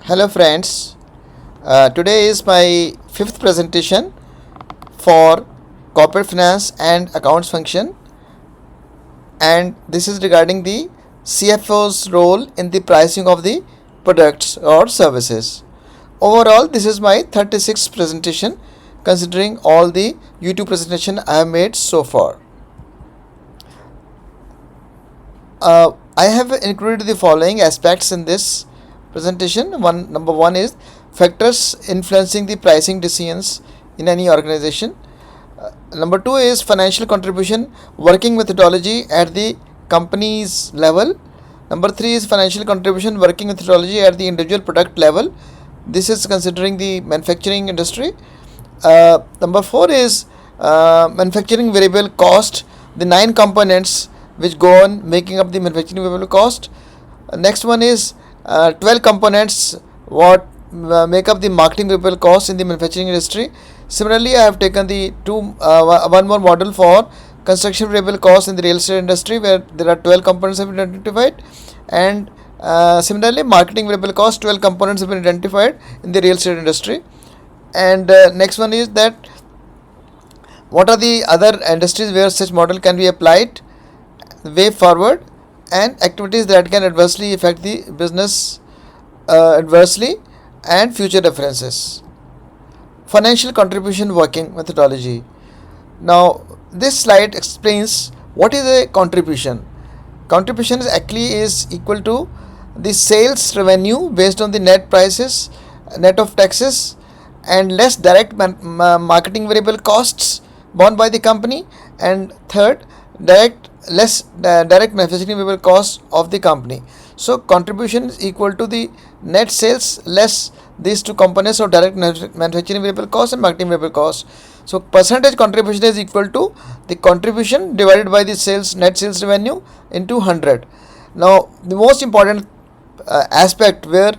Hello friends, today is my fifth presentation for corporate finance and accounts function, and this is regarding the CFO's role in the pricing of the products or services. Overall, this is my 36th presentation considering all the YouTube presentation I have made so far. I have included the following aspects in this presentation. Number one is factors influencing the pricing decisions in any organization. Number two is financial contribution working methodology at the company's level. Number three is financial contribution working methodology at the individual product level. This is considering the manufacturing industry. Number four is manufacturing variable cost, the 9 components which go on making up the manufacturing variable cost. Next one is 12 components what make up the marketing variable cost in the manufacturing industry. Similarly, I have taken the one more model for construction variable cost in the real estate industry, where there are 12 components have been identified, and similarly marketing variable cost 12 components have been identified in the real estate industry. And next one is that what are the other industries where such model can be applied, the way forward, and activities that can adversely affect the business adversely, and future references. Financial contribution working methodology. Now this slide explains what is a contribution. Contribution is actually equal to the sales revenue based on the net prices, net of taxes, and less direct marketing variable costs borne by the company, and third, less direct manufacturing variable costs of the company. So contribution is equal to the net sales less these two components of direct manufacturing variable cost and marketing variable cost. So percentage contribution is equal to the contribution divided by the net sales revenue into 100. Now the most important aspect where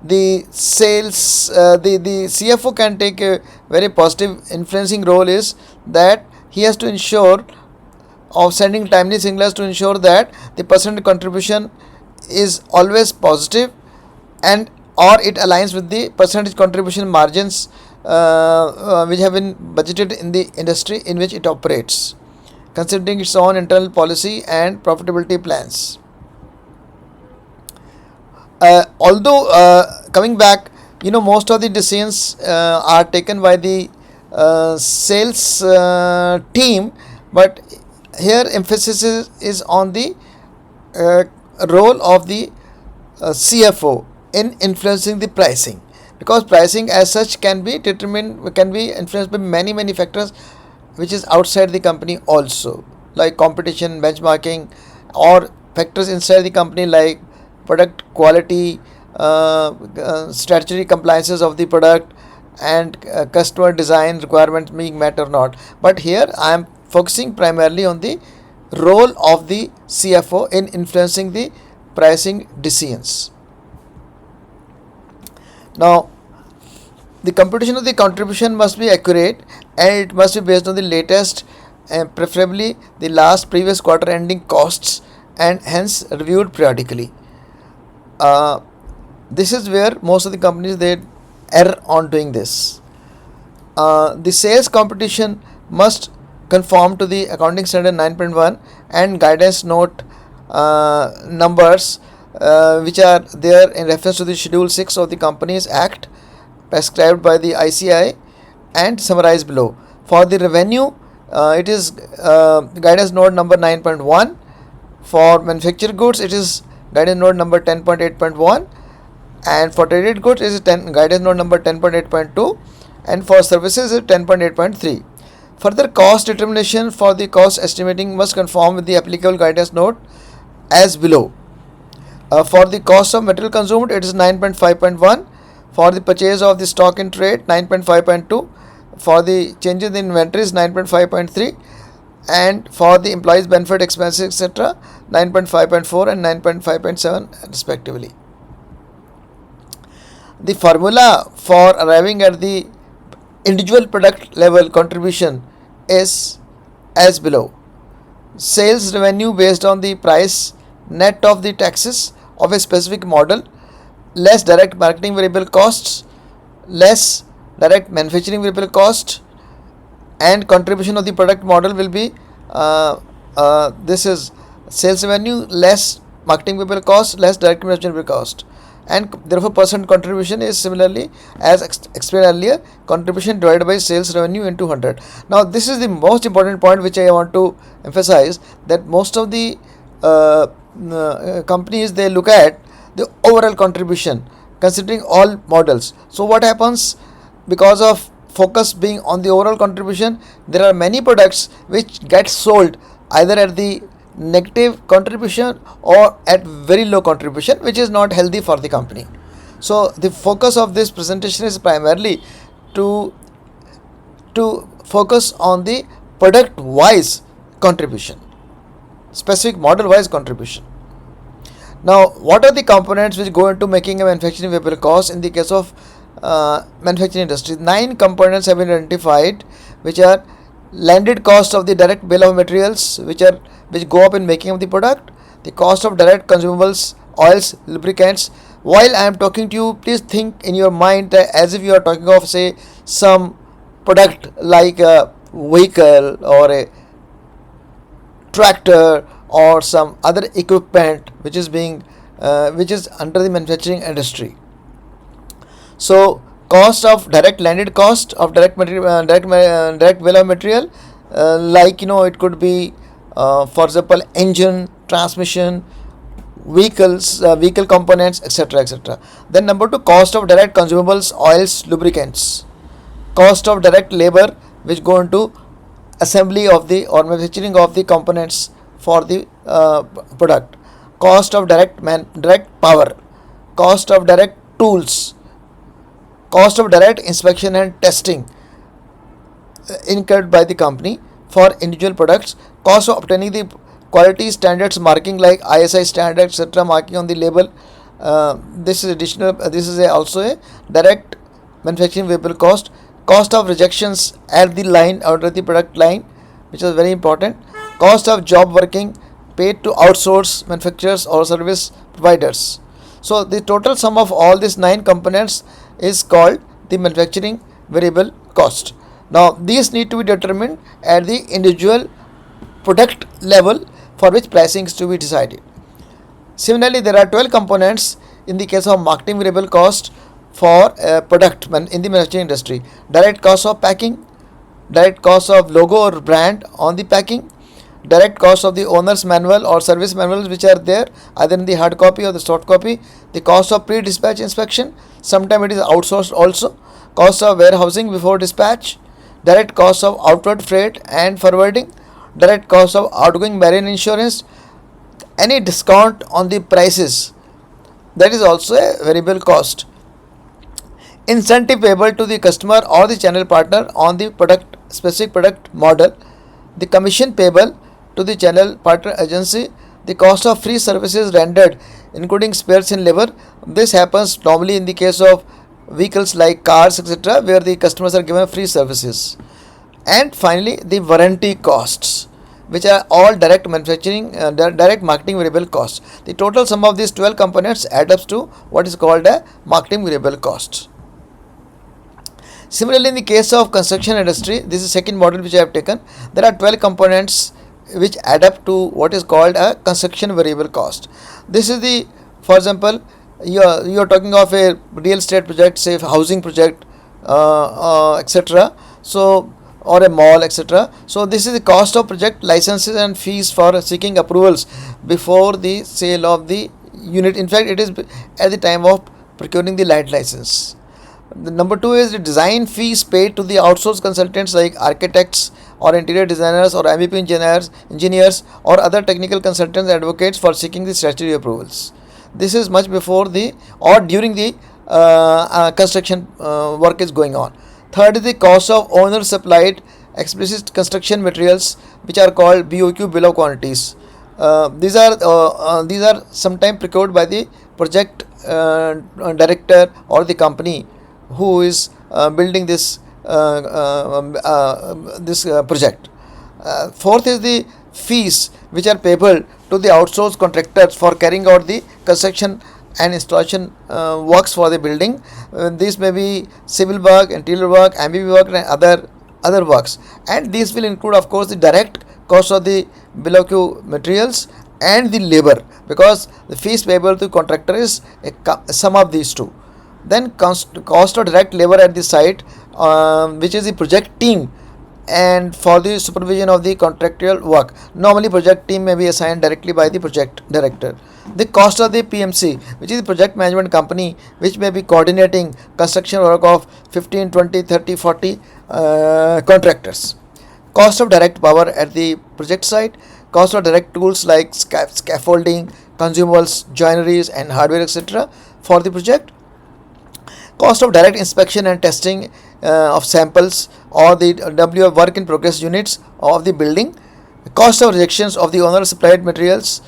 the sales the CFO can take a very positive influencing role is that he has to ensure of sending timely signals to ensure that the percentage contribution is always positive, and or it aligns with the percentage contribution margins which have been budgeted in the industry in which it operates, considering its own internal policy and profitability plans. Although coming back, most of the decisions are taken by the sales team, but here emphasis is on the role of the CFO in influencing the pricing, because pricing as such can be influenced by many factors which is outside the company also, like competition, benchmarking, or factors inside the company like product quality, statutory compliances of the product, and customer design requirements being met or not. But here I am focusing primarily on the role of the CFO in influencing the pricing decisions. Now, the computation of the contribution must be accurate, and it must be based on the latest and preferably the last previous quarter ending costs, and hence reviewed periodically. This is where most of the companies they err on doing this. The sales competition must conform to the accounting standard 9.1 and guidance note numbers which are there in reference to the schedule 6 of the Companies Act prescribed by the ICI and summarized below. For the revenue, it is guidance note number 9.1. For manufactured goods, it is guidance note number 10.8.1, and for traded goods is guidance note number 10.8.2, and for services is 10.8.3. Further cost determination for the cost estimating must conform with the applicable guidance note as below. For the cost of material consumed, it is 9.5.1. For the purchase of the stock in trade, 9.5.2. For the changes in inventories, 9.5.3. And for the employees benefit expenses, etc., 9.5.4 and 9.5.7 respectively. The formula for arriving at the individual product level contribution is as below. Sales revenue based on the price net of the taxes of a specific model less direct marketing variable costs, less direct manufacturing variable cost, and contribution of the product model will be this is sales revenue less marketing variable cost less direct management variable cost, and therefore percent contribution is similarly as explained earlier, contribution divided by sales revenue into 100. Now this is the most important point which I want to emphasize, that most of the companies, they look at the overall contribution considering all models. So what happens, because of focus being on the overall contribution, there are many products which get sold either at the negative contribution or at very low contribution, which is not healthy for the company. So the focus of this presentation is primarily to focus on the product wise contribution, specific model wise contribution. Now, what are the components which go into making a manufacturing variable cost in the case of manufacturing industry? 9 components have been identified, which are landed cost of the direct bill of materials, which go up in making of the product, the cost of direct consumables, oils, lubricants. While I am talking to you, please think in your mind as if you are talking of, say, some product like a vehicle or a tractor or some other equipment which is under the manufacturing industry. So cost of direct landed cost of direct material, direct bill of material, like it could be for example engine, transmission, vehicle components, etc., etc. Then number 2, cost of direct consumables, oils, lubricants, cost of direct labor which go into assembly of the or manufacturing of the components for the product, cost of direct power, cost of direct tools, cost of direct inspection and testing incurred by the company for individual products, cost of obtaining the quality standards marking like ISI standards, etc., marking on the label. This is additional. This is also a direct manufacturing variable cost. Cost of rejections at the line, out of the product line, which is very important. Cost of job working paid to outsource manufacturers or service providers. So the total sum of all these 9 components is called the manufacturing variable cost. Now these need to be determined at the individual product level for which pricing is to be decided. Similarly, there are 12 components in the case of marketing variable cost for product in the manufacturing industry. Direct cost of packing, direct cost of logo or brand on the packing, direct cost of the owner's manual or service manuals which are there either in the hard copy or the soft copy, the cost of pre-dispatch inspection, sometimes it is outsourced also, cost of warehousing before dispatch, direct cost of outward freight and forwarding, direct cost of outgoing marine insurance, any discount on the prices, that is also a variable cost. Incentive payable to the customer or the channel partner on the specific product model, the commission payable to the channel partner agency, the cost of free services rendered including spares and labor. This happens normally in the case of vehicles like cars, etc., where the customers are given free services. And finally, the warranty costs, which are all direct manufacturing, direct marketing variable costs. The total sum of these 12 components adds up to what is called a marketing variable cost. Similarly, in the case of construction industry, this is second model which I have taken. There are 12 components which add up to what is called a construction variable cost. This is the, for example, you are talking of a real estate project, say housing project, etc. So, or a mall, etc. So this is the cost of project, licenses and fees for seeking approvals before the sale of the unit. In fact, it is at the time of procuring the land license. The number 2 is the design fees paid to the outsourced consultants like architects or interior designers or MEP engineers or other technical consultants advocates for seeking the statutory approvals. This is much before the or during the construction work is going on. Third is the cost of owner supplied explicit construction materials, which are called BOQ, bill of quantities. These are sometimes procured by the project director or the company who is building this project. Fourth is the fees which are payable to the outsourced contractors for carrying out the construction and installation works for the building. These may be civil work, interior work, MBB work, and other works. And these will include, of course, the direct cost of the below queue materials and the labor, because the fees payable to contractor is a sum of these two. Then cost of direct labor at the site, which is the project team, and for the supervision of the contractual work. Normally project team may be assigned directly by the project director. The cost of the PMC, which is the project management company, which may be coordinating construction work of 15, 20, 30, 40 contractors. Cost of direct power at the project site. Cost of direct tools like scaffolding, consumables, joineries and hardware, etc. for the project. Cost of direct inspection and testing of samples or the work in progress units of the building. Cost of rejections of the owner supplied materials,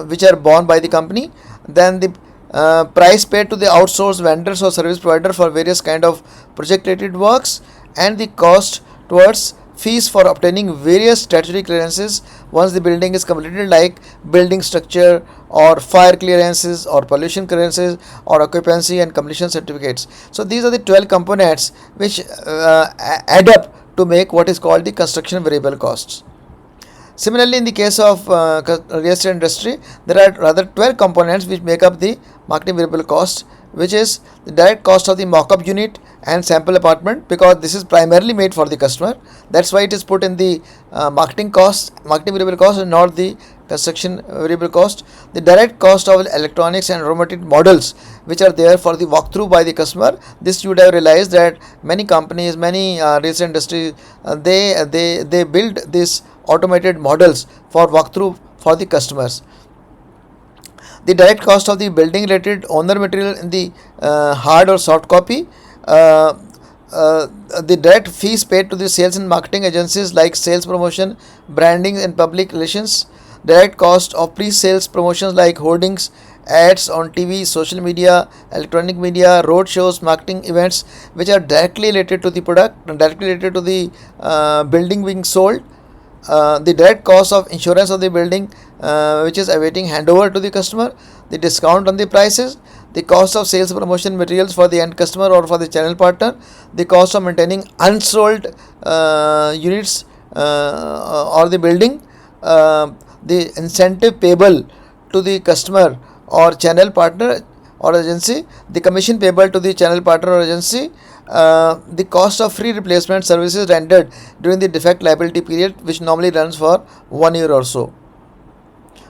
which are borne by the company. Then the price paid to the outsourced vendors or service provider for various kind of project related works, and the cost towards fees for obtaining various statutory clearances once the building is completed, like building structure or fire clearances or pollution clearances or occupancy and completion certificates. So these are the 12 components which add up to make what is called the construction variable costs. Similarly, in the case of real estate industry, there are rather 12 components which make up the marketing variable cost, which is the direct cost of the mock-up unit and sample apartment, because this is primarily made for the customer. That's why it is put in the marketing variable cost, and not the construction variable cost. The direct cost of electronics and raw material models, which are there for the walkthrough by the customer. This you would have realized that many companies, many real estate industries, they build this automated models for walkthrough for the customers. The direct cost of the building related owner material in the hard or soft copy. The direct fees paid to the sales and marketing agencies like sales promotion, branding and public relations. Direct cost of pre-sales promotions like hoardings, ads on TV, social media, electronic media, road shows, marketing events, which are directly related to the product, directly related to the building being sold. The direct cost of insurance of the building, which is awaiting handover to the customer. The discount on the prices. The cost of sales promotion materials for the end customer or for the channel partner. The cost of maintaining unsold units or the building. The incentive payable to the customer or channel partner or agency. The commission payable to the channel partner or agency. The cost of free replacement services rendered during the defect liability period, which normally runs for 1 year or so.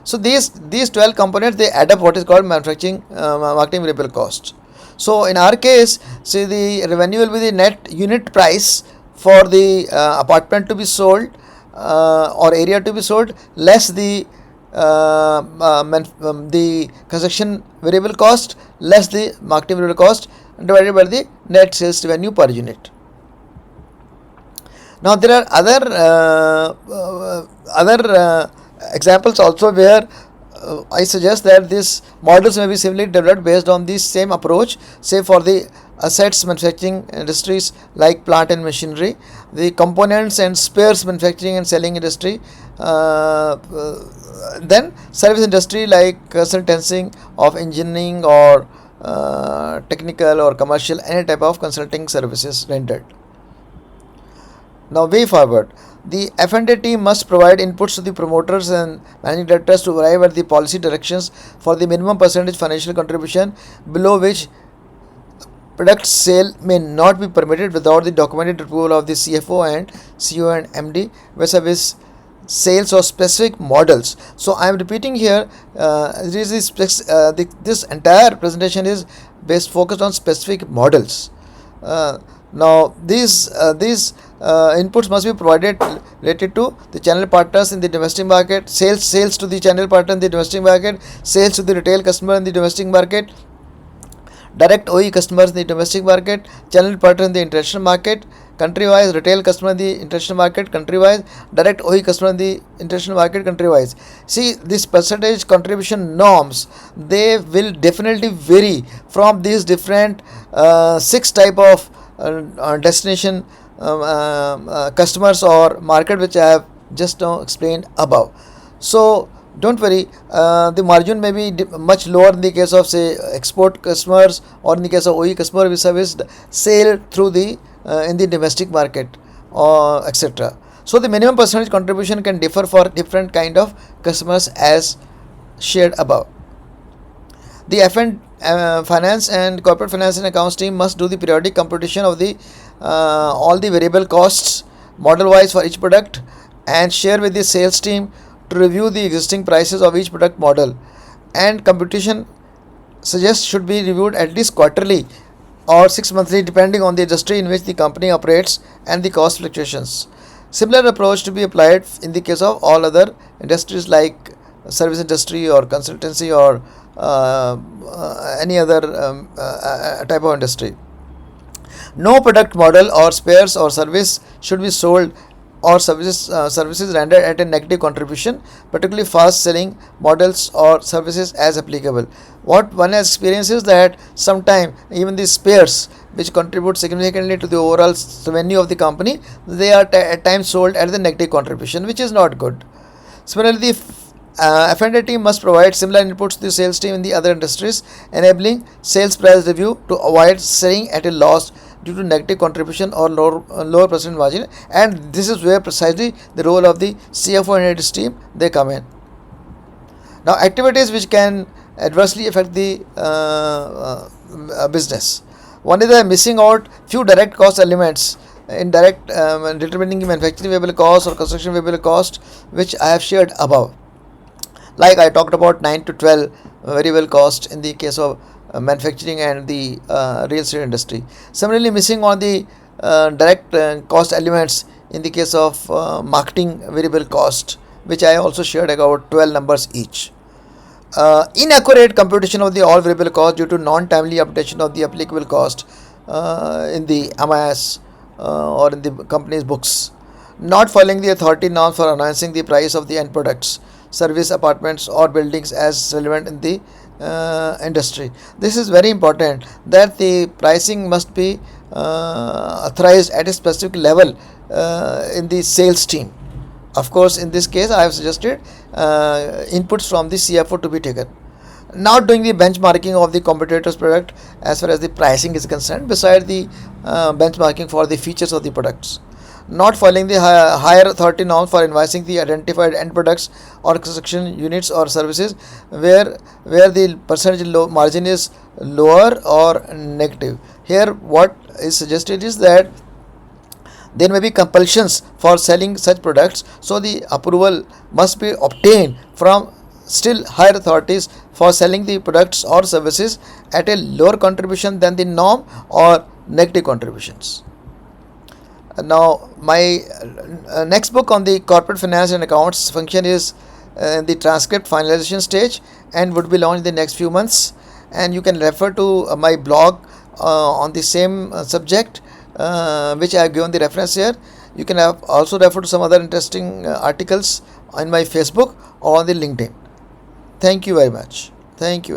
So these 12 components, they add up what is called manufacturing marketing variable cost. So in our case, see, the revenue will be the net unit price for the apartment to be sold or area to be sold, less the construction variable cost, less the marketing variable cost, divided by the net sales revenue per unit. Now there are other examples also where I suggest that these models may be similarly developed based on this same approach, say for the assets manufacturing industries like plant and machinery, the components and spares manufacturing and selling industry, then service industry like consultancy of engineering or technical or commercial, any type of consulting services rendered. Now way forward, the F&A team must provide inputs to the promoters and managing directors to arrive at the policy directions for the minimum percentage financial contribution, below which product sale may not be permitted without the documented approval of the CFO and CEO and MD vis-a-vis sales of specific models. So I am repeating here, this entire presentation is focused on specific models. Now these inputs must be provided related to the channel partners in the domestic market, sales to the channel partner in the domestic market, sales to the retail customer in the domestic market, direct OE customers in the domestic market, channel partner in the international market, country-wise, retail customer in the international market, country-wise, direct OE customer in the international market, country-wise. See, this percentage contribution norms, they will definitely vary from these different 6 type of destination customers or market which I have just now explained above. So Don't worry, the margin may be much lower in the case of, say, export customers, or in the case of OE customer we serviced sale through the in the domestic market, or etc. So the minimum percentage contribution can differ for different kind of customers as shared above. The FN finance and corporate finance and accounts team must do the periodic computation of the all the variable costs model wise for each product, and share with the sales team to review the existing prices of each product model, and computation suggests should be reviewed at least quarterly or 6 monthly depending on the industry in which the company operates and the cost fluctuations. Similar approach to be applied in the case of all other industries like service industry or consultancy or any other type of industry. No product model or spares or service should be sold or services rendered at a negative contribution, particularly fast selling models or services as applicable. What one has experienced is that sometimes even the spares which contribute significantly to the overall revenue of the company, they are at times sold at the negative contribution, which is not good. Similarly, the F&A team must provide similar inputs to the sales team in the other industries, enabling sales price review to avoid selling at a loss due to negative contribution or lower percent margin. And this is where precisely the role of the CFO and his team they come in. Now, activities which can adversely affect the business. One is the missing out few direct cost elements in direct determining the manufacturing variable cost or construction variable cost, which I have shared above. Like I talked about 9 to 12 variable cost in the case of manufacturing and the real estate industry. Similarly, missing on the direct cost elements in the case of marketing variable cost, which I also shared about 12 numbers each. Inaccurate computation of the all variable cost due to non-timely updation of the applicable cost in the MIS or in the company's books. Not following the authority norms for announcing the price of the end products, service, apartments or buildings as relevant in the industry. This is very important, that the pricing must be authorized at a specific level in the sales team. Of course, in this case I have suggested inputs from the CFO to be taken. Not doing the benchmarking of the competitor's product as far as the pricing is concerned, beside the benchmarking for the features of the products. Not following the higher authority norms for invoicing the identified end products or construction units or services where the percentage margin is lower or negative. Here what is suggested is that there may be compulsions for selling such products, so the approval must be obtained from still higher authorities for selling the products or services at a lower contribution than the norm or negative contributions. Now, my next book on the corporate finance and accounts function is in the transcript finalization stage and would be launched in the next few months. And you can refer to my blog on the same subject, which I have given the reference here. You can also refer to some other interesting articles on my Facebook or on the LinkedIn. Thank you very much. Thank you.